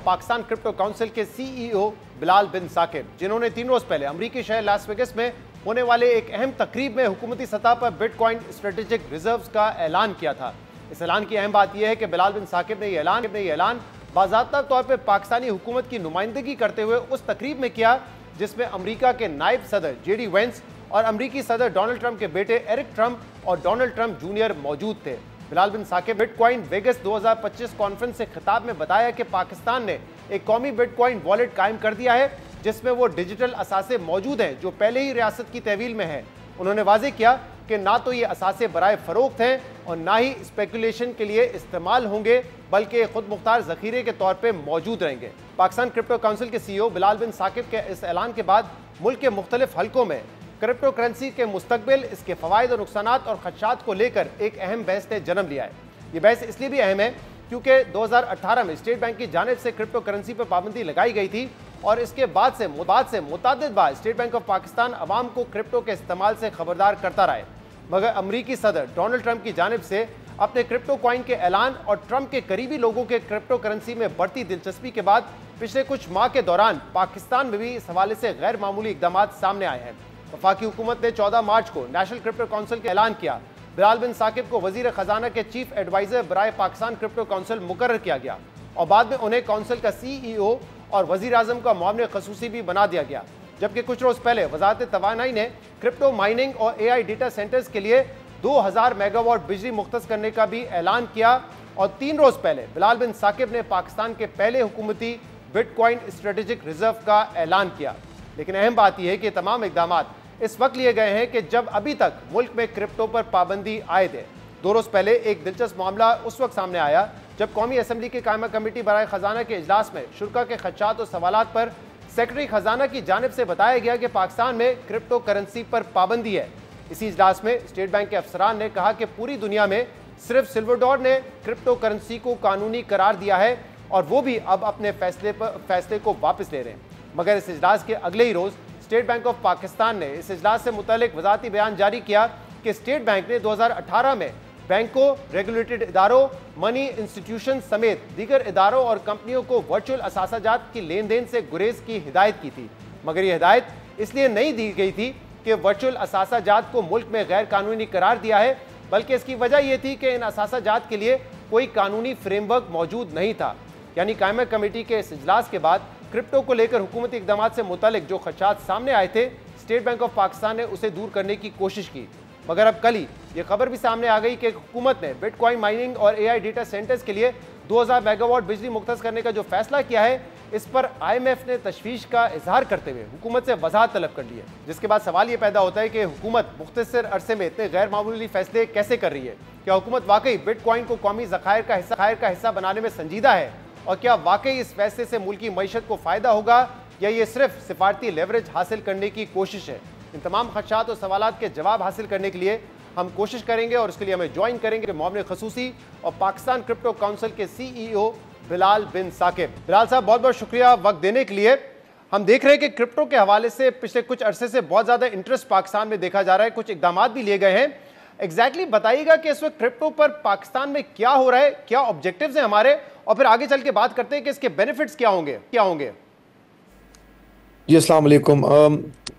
Pakistan crypto council के CEO Bilal बिन साकिब, जिन्होंने 3 रोज पहले अमेरिकी शहर लास वेगस में होने वाले एक अहम तकरीब में हुकूमती सतह पर बिटकॉइन स्ट्रेटेजिक रिजर्व्स का ऐलान किया था। इस ऐलान की अहम बात यह है कि बिलाल बिन साकिब ने यह ऐलान बाज़ाब्ता तौर पर पाकिस्तानी हुकूमत की नुमाइंदगी करते हुए उस तकरीब में किया जिसमें अमेरिका के नायब सदर जेडी वेंस और अमेरिकी सदर डोनाल्ड ट्रंप के बेटे एरिक ट्रंप और डोनाल्ड ट्रंप जूनियर मौजूद थे। बिलाल बिन साकिब बिटकॉइन वेगस 2025 कॉन्फ्रेंस से खिताब में बताया कि पाकिस्तान ने एक कौमी बिटकॉइन वॉलेट कायम कर दिया है जिसमें वो डिजिटल असासे मौजूद हैं जो पहले ही रियासत की तहवील में है। उन्होंने वाजे किया कि ना तो ये असासे बराए फरोख्त हैं और ना ही स्पेकुलेशन के लिए इस्तेमाल होंगे, बल्कि खुद मुख्तार जखीरे के तौर पर मौजूद रहेंगे। पाकिस्तान क्रिप्टो काउंसिल के सीईओ बिलाल बिन साकिब के इस ऐलान के बाद मुल्क के मुख्तलिफ हलकों में क्रिप्टो करेंसी के मुस्तकबिल, इसके फवायद और नुकसानात और खदशात को लेकर एक अहम बहस ने जन्म लिया है। ये बहस इसलिए भी अहम है क्योंकि 2018 में स्टेट बैंक की जानिब से क्रिप्टो करेंसी पर पाबंदी लगाई गई थी और इसके बाद से मुतअद्दिद बार स्टेट बैंक ऑफ पाकिस्तान अवाम को क्रिप्टो के इस्तेमाल से खबरदार करता रहा है। मगर अमरीकी सदर डोनाल्ड ट्रंप की जानिब से अपने क्रिप्टो कॉइन के ऐलान और ट्रंप के करीबी लोगों के क्रिप्टो करेंसी में बढ़ती दिलचस्पी के बाद पिछले कुछ माह के दौरान पाकिस्तान में भी इस हवाले से गैर मामूली इकदाम सामने आए हैं। वफाकी हुकूमत ने 14 मार्च को नेशनल क्रिप्टो काउंसिल का ऐलान किया। बिलाल बिन साकिब को वजीर खजाना के चीफ एडवाइजर बराए पाकिस्तान क्रिप्टो काउंसिल मुकर्रर किया गया और बाद में उन्हें काउंसिल का सीईओ और वजीर आजम का मुआविन खसूसी भी बना दिया गया। जबकि कुछ रोज पहले वजारत तवानाई ने क्रिप्टो माइनिंग और AI डेटा सेंटर्स के लिए 2000 मेगावाट बिजली मुख्तस करने का भी ऐलान किया और 3 रोज पहले बिलाल बिन साकिब ने पाकिस्तान के पहले हुकूमती बिटकॉइन स्ट्रेटेजिक रिजर्व का ऐलान किया। लेकिन अहम बात यह है कि तमाम इकदाम इस वक्त लिए गए हैं कि जब अभी तक मुल्क में क्रिप्टो पर पाबंदी आए थे। 2 रोज पहले एक दिलचस्प मामला उस वक्त सामने आया जब कौमी असम्बली की कायमा कमेटी बराए खजाना के इजलास में शुरा के खदशात और सवालात पर सेक्रेटरी खजाना की जानिब से बताया गया कि पाकिस्तान में क्रिप्टो करेंसी पर पाबंदी है। इसी इजलास में स्टेट बैंक के अफसरान ने कहा कि पूरी दुनिया में सिर्फ सिल्वाडोर ने क्रिप्टो करेंसी को कानूनी करार दिया है और वो भी अब अपने फैसले को वापस ले रहे हैं। मगर इस इजलास के अगले ही रोज स्टेट बैंक ऑफ पाकिस्तान ने इस इजलास से मुतालिक वजारती बयान जारी किया कि स्टेट बैंक ने 2018 में बैंकों, रेगुलेटेड इदारों, मनी इंस्टीट्यूशन समेत दीगर इदारों और कंपनियों को वर्चुअल असासाजात की लेन देन से गुरेज की हिदायत की थी। मगर यह हिदायत इसलिए नहीं दी गई थी कि वर्चुअल असासाजात को मुल्क में गैर कानूनी करार दिया है, बल्कि इसकी वजह यह थी कि इन असासाजात के लिए कोई कानूनी फ्रेमवर्क मौजूद नहीं था। यानी कायमा कमेटी के इस इजलास के बाद क्रिप्टो को लेकर हुकूमती इक़दाम से मुतालिक जो खदशात सामने आए थे, स्टेट बैंक ऑफ पाकिस्तान ने उसे दूर करने की कोशिश की। मगर अब कल ही ये खबर भी सामने आ गई कि हुकूमत ने बिटकॉइन माइनिंग और AI डेटा सेंटर्स के लिए 2000 मेगावाट बिजली मुख्तस करने का जो फैसला किया है, इस पर IMF ने तशवीश का इजहार करते हुए हुकूमत से वजाहत तलब कर ली है। जिसके बाद सवाल ये पैदा होता है कि हुकूमत मुख्तसर अरसे में इतने गैर मामूली फैसले कैसे कर रही है। क्या हुकूमत वाकई बिटकॉइन को कौमी ज़खायर का हिस्सा बनाने में संजीदा है और क्या वाकई इस फैसले से मुल्क की मईशत को फ़ायदा होगा या ये सिर्फ सिफारती लेवरेज हासिल करने की कोशिश है। इन तमाम खदशात और सवालात के जवाब हासिल करने के लिए हम कोशिश करेंगे और इसके लिए हमें ज्वाइन करेंगे मुआविन खसूसी और पाकिस्तान क्रिप्टो काउंसिल के सीईओ बिलाल बिन साकिब। बिलाल साहब, बहुत बहुत शुक्रिया वक्त देने के लिए। हम देख रहे हैं कि क्रिप्टो के हवाले से पिछले कुछ अरसे से बहुत ज़्यादा इंटरेस्ट पाकिस्तान में देखा जा रहा है, कुछ इकदाम भी लिए गए हैं। एग्जैक्टली बताइएगा कि इस वक्त क्रिप्टो पर पाकिस्तान में क्या हो रहा है, क्या ऑब्जेक्टिव्स हैं हमारे, और फिर आगे चल के बात करते हैं कि इसके बेनिफिट्स क्या होंगे। जी अस्सलाम वालेकुम।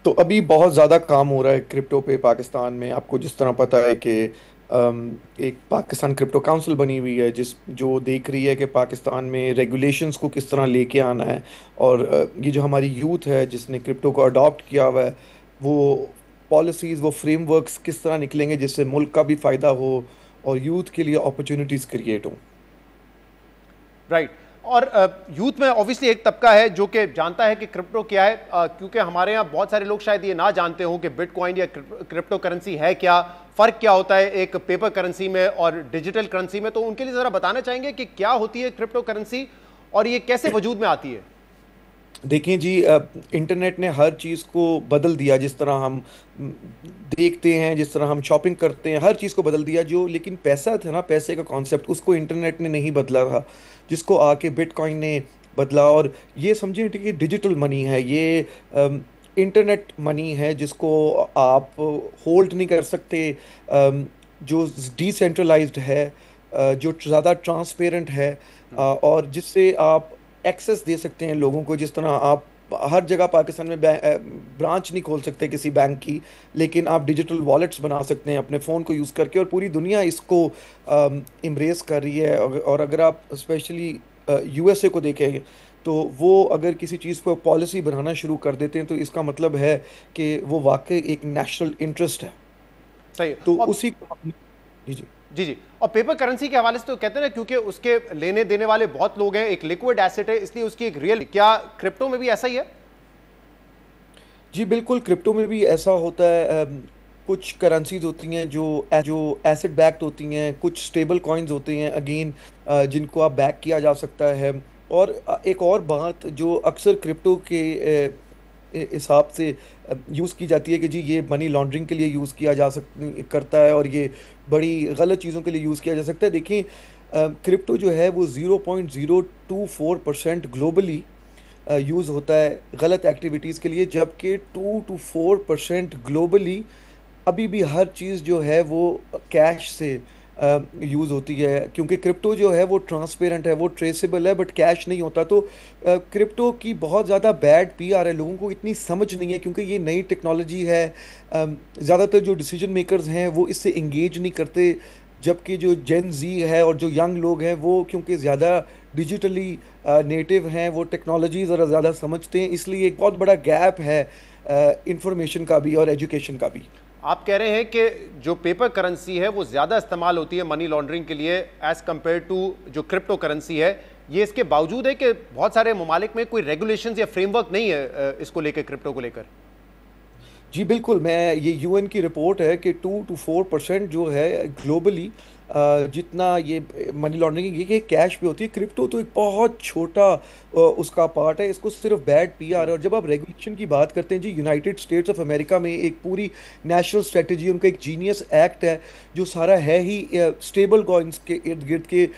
तो अभी बहुत ज़्यादा काम हो रहा है क्रिप्टो पे पाकिस्तान में। आपको जिस तरह पता है कि एक पाकिस्तान क्रिप्टो काउंसिल बनी हुई है जो देख रही है कि पाकिस्तान में रेगुलेशंस को किस तरह लेके आना है, और ये जो हमारी यूथ है जिसने क्रिप्टो को अडॉप्ट किया हुआ है, वो पॉलिसीज़, वो फ्रेमवर्क्स किस तरह निकलेंगे जिससे मुल्क का भी फ़ायदा हो और यूथ के लिए अपॉर्चुनिटीज़ क्रिएट हों। राइट। और यूथ में ऑब्वियसली एक तबका है जो कि जानता है कि क्रिप्टो क्या है, क्योंकि हमारे यहाँ बहुत सारे लोग शायद ये ना जानते हो कि बिटकॉइन या क्रिप्टो करेंसी है क्या, फ़र्क क्या होता है एक पेपर करेंसी में और डिजिटल करेंसी में। तो उनके लिए ज़रा बताना चाहेंगे कि क्या होती है क्रिप्टो करेंसी और ये कैसे वजूद में आती है। देखिए जी, इंटरनेट ने हर चीज़ को बदल दिया। जिस तरह हम देखते हैं, जिस तरह हम शॉपिंग करते हैं, हर चीज़ को बदल दिया। जो लेकिन पैसा था ना, पैसे का कॉन्सेप्ट, उसको इंटरनेट ने नहीं बदला था, जिसको आके बिटकॉइन ने बदला। और ये समझिए कि डिजिटल मनी है, ये इंटरनेट मनी है जिसको आप होल्ड नहीं कर सकते, जो डिसेंट्रलाइज्ड है, जो ज़्यादा ट्रांसपेरेंट है, और जिससे आप एक्सेस दे सकते हैं लोगों को। जिस तरह आप हर जगह पाकिस्तान में ब्रांच नहीं खोल सकते किसी बैंक की, लेकिन आप डिजिटल वॉलेट्स बना सकते हैं अपने फ़ोन को यूज़ करके, और पूरी दुनिया इसको एम्ब्रेस कर रही है। और अगर आप स्पेशली यूएसए को देखें, तो वो अगर किसी चीज़ पर पॉलिसी बनाना शुरू कर देते हैं तो इसका मतलब है कि वो वाकई एक नेशनल इंटरेस्ट है। सही। तो और उसी को जी जी। जी जी, और पेपर करेंसी के हवाले से तो कहते हैं ना, क्योंकि उसके लेने देने वाले बहुत लोग हैं, एक लिक्विड एसेट है, इसलिए उसकी एक रियल, क्या क्रिप्टो में भी ऐसा ही है? जी बिल्कुल, क्रिप्टो में भी ऐसा होता है। कुछ करेंसीज होती हैं जो एसेट बैक्ड होती हैं, कुछ स्टेबल कॉइन्स होते हैं अगेन, जिनको आप बैक किया जा सकता है। और एक और बात जो अक्सर क्रिप्टो के हिसाब से यूज़ की जाती है कि जी ये मनी लॉन्ड्रिंग के लिए यूज़ किया जा करता है, और ये बड़ी गलत चीज़ों के लिए यूज़ किया जा सकता है। देखिए, क्रिप्टो जो है वो 0.024% ग्लोबली यूज़ होता है गलत एक्टिविटीज़ के लिए, जबकि 2 to 4% ग्लोबली अभी भी हर चीज़ जो है वो कैश से यूज़ होती है। क्योंकि क्रिप्टो जो है वो ट्रांसपेरेंट है, वो ट्रेसेबल है, बट कैश नहीं होता। तो क्रिप्टो की बहुत ज़्यादा बैड पीआर है, लोगों को इतनी समझ नहीं है क्योंकि ये नई टेक्नोलॉजी है। ज़्यादातर जो डिसीजन मेकर्स हैं वो इससे इंगेज नहीं करते, जबकि जो जेन जी है और जो यंग लोग हैं वो क्योंकि ज़्यादा डिजिटली नेटिव हैं, वो टेक्नोलॉजी ज़रा ज़्यादा समझते हैं, इसलिए एक बहुत बड़ा गैप है इंफॉर्मेशन का भी और एजुकेशन का भी। आप कह रहे हैं कि जो पेपर करेंसी है वो ज़्यादा इस्तेमाल होती है मनी लॉन्ड्रिंग के लिए एज़ कम्पेयर टू जो क्रिप्टो करेंसी है। ये इसके बावजूद है कि बहुत सारे ममालिक में कोई रेगुलेशंस या फ्रेमवर्क नहीं है इसको लेकर, क्रिप्टो को लेकर। जी बिल्कुल, मैं ये यूएन की रिपोर्ट है कि 2 to 4% जो है ग्लोबली जितना ये मनी लॉन्ड्रिंग ये कैश पे होती है, क्रिप्टो तो एक बहुत छोटा उसका पार्ट है। इसको सिर्फ बैड पीआर है। और जब आप रेगुलेशन की बात करते हैं जी, यूनाइटेड स्टेट्स ऑफ अमेरिका में एक पूरी नेशनल स्ट्रेटजी, उनका एक जीनियस एक्ट है जो सारा है ही स्टेबल कॉइन्स के इर्द गिर्द के,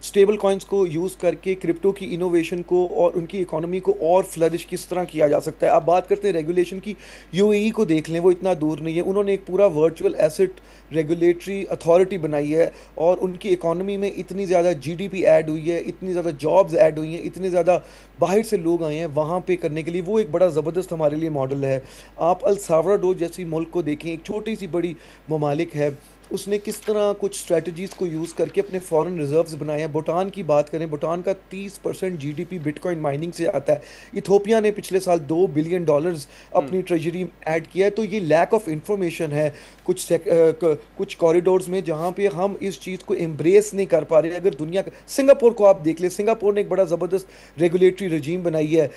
स्टेबल कॉइन्स को यूज़ करके क्रिप्टो की इनोवेशन को और उनकी इकोनॉमी को और फ्लरिश किस तरह किया जा सकता है। आप बात करते हैं रेगुलेशन की, यूएई को देख लें, वो इतना दूर नहीं है। उन्होंने एक पूरा वर्चुअल एसेट रेगुलेटरी अथॉरिटी बनाई है, और उनकी इकोनॉमी में इतनी ज़्यादा जीडीपी ऐड हुई है, इतनी ज़्यादा जॉब्स ऐड हुई हैं, इतने ज़्यादा बाहर से लोग आए हैं वहाँ पे करने के लिए। वो एक बड़ा ज़बरदस्त हमारे लिए मॉडल है। आप अल साल्वाडोर जैसी मुल्क को देखें, एक छोटी सी बड़ी ममालिक है, उसने किस तरह कुछ स्ट्रेटजीज को यूज़ करके अपने फॉरेन रिजर्व्स बनाए हैं। भूटान की बात करें, भूटान का 30% जीडीपी बिटकॉइन माइनिंग से आता है। इथोपिया ने पिछले साल $2 बिलियन अपनी ट्रेजरी में ऐड किया है। तो ये लैक ऑफ इंफॉर्मेशन है कुछ कॉरिडोर्स में जहाँ पे हम इस चीज़ को एम्ब्रेस नहीं कर पा रहे। अगर दुनिया सिंगापुर को आप देख ले, सिंगापुर ने एक बड़ा ज़बरदस्त रेगुलेटरी रजीम बनाई है,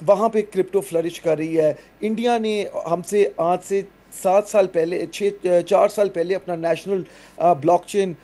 वहाँ पे क्रिप्टो फ्लरिश कर रही है। इंडिया ने हमसे आज से 7 साल पहले 4 साल पहले अपना नेशनल ब्लॉकचेन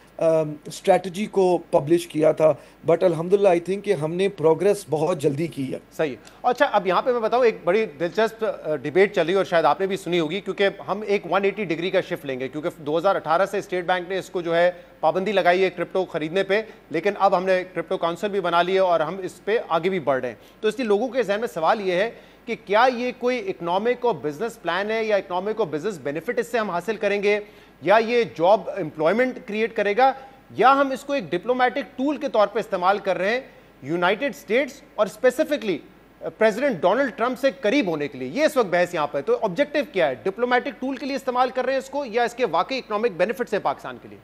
स्ट्रैटेजी को पब्लिश किया था, बट अल्हम्दुलिल्लाह आई थिंक कि हमने प्रोग्रेस बहुत जल्दी की है। सही है। अच्छा, अब यहाँ पे मैं बताऊँ, एक बड़ी दिलचस्प डिबेट चली और शायद आपने भी सुनी होगी, क्योंकि हम एक 180 डिग्री का शिफ्ट लेंगे, क्योंकि 2018 से स्टेट बैंक ने इसको जो है पाबंदी लगाई है क्रिप्टो खरीदने पे, लेकिन अब हमने क्रिप्टो काउंसिल भी बना ली है और हम इस पे आगे भी बढ़ रहे हैं। तो इसलिए लोगों के जहन में सवाल ये है कि क्या ये कोई इकोनॉमिक और बिजनेस प्लान है, या इकोनॉमिक और बिजनेस बेनिफिट इससे हम हासिल करेंगे, या ये जॉब एम्प्लॉयमेंट क्रिएट करेगा, या हम इसको एक डिप्लोमेटिक टूल के तौर पे इस्तेमाल कर रहे हैं यूनाइटेड स्टेट्स और स्पेसिफिकली प्रेसिडेंट डोनाल्ड ट्रंप से करीब होने के लिए। ये इस वक्त बहस यहां पे। तो ऑब्जेक्टिव क्या है, डिप्लोमेटिक टूल के लिए इस्तेमाल कर रहे हैं इसको, या इसके वाकई इकोनॉमिक बेनिफिट्स है पाकिस्तान के लिए?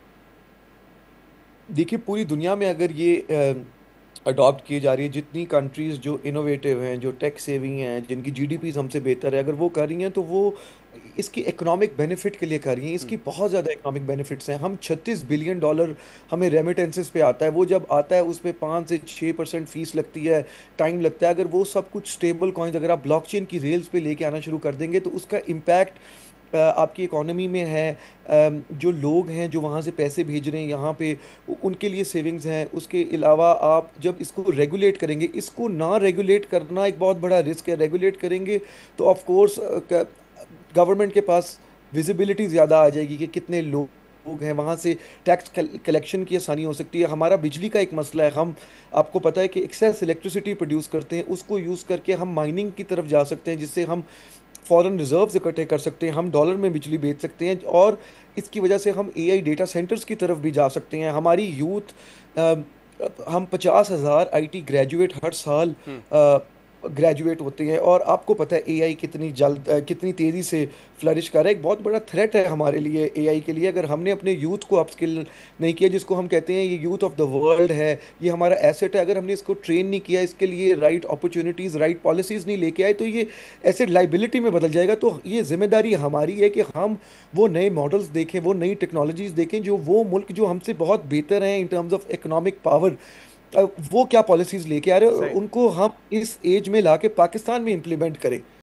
देखिए, पूरी दुनिया में अगर ये अडॉप्ट की जा रही है, जितनी कंट्रीज जो इनोवेटिव हैं, जो टेक सेविंग हैं, जिनकी जीडीपी हमसे बेहतर है, अगर वो कर रही हैं तो वो इसकी इकोनॉमिक बेनिफिट के लिए कर रही हैं। इसकी बहुत ज़्यादा इकोनॉमिक बेनिफिट्स हैं। हम $36 बिलियन हमें रेमिटेंसेस पे आता है। वो जब आता है उस पे 5 से 6% फीस लगती है, टाइम लगता है। अगर वो सब कुछ स्टेबल कॉइन्स अगर आप ब्लॉकचेन की रेल्स पे लेके आना शुरू कर देंगे तो उसका इम्पैक्ट आपकी इकोनॉमी में है। जो लोग हैं जो वहाँ से पैसे भेज रहे हैं यहाँ पे, उनके लिए सेविंग्स हैं। उसके अलावा आप जब इसको रेगुलेट करेंगे, इसको ना रेगुलेट करना एक बहुत बड़ा रिस्क है। रेगुलेट करेंगे तो ऑफ कोर्स गवर्नमेंट के पास विजिबिलिटी ज़्यादा आ जाएगी कि कितने लोग हैं, वहाँ से टैक्स कलेक्शन की आसानी हो सकती है। हमारा बिजली का एक मसला है, हम आपको पता है कि एक्सेस इलेक्ट्रिसिटी प्रोड्यूस करते हैं, उसको यूज़ करके हम माइनिंग की तरफ जा सकते हैं, जिससे हम फॉरेन रिजर्व्स इकट्ठे कर सकते हैं, हम डॉलर में बिजली बेच सकते हैं, और इसकी वजह से हम एआई डेटा सेंटर्स की तरफ भी जा सकते हैं। हमारी यूथ हम 50,000 आईटी ग्रेजुएट हर साल हम्म। ग्रेजुएट होते हैं, और आपको पता है एआई कितनी तेजी से फ्लरिश कर रहा है। एक बहुत बड़ा थ्रेट है हमारे लिए एआई के लिए, अगर हमने अपने यूथ को अपस्किल नहीं किया, जिसको हम कहते हैं ये यूथ ऑफ द वर्ल्ड है, ये हमारा एसेट है, अगर हमने इसको ट्रेन नहीं किया, इसके लिए राइट अपॉर्चुनिटीज राइट पॉलिसीज नहीं लेके आए, तो ये एसेट लाइबिलिटी में बदल जाएगा। तो ये जिम्मेदारी हमारी है कि हम वो नए मॉडल्स देखें, वो नई टेक्नोलॉजीज देखें, जो वो मुल्क जो हमसे बहुत बेहतर हैं in terms of economic power, वो क्या पॉलिसीज लेके आ रहे हैं, और सही। उनको हम इस एज में लाके पाकिस्तान में इम्प्लीमेंट करें।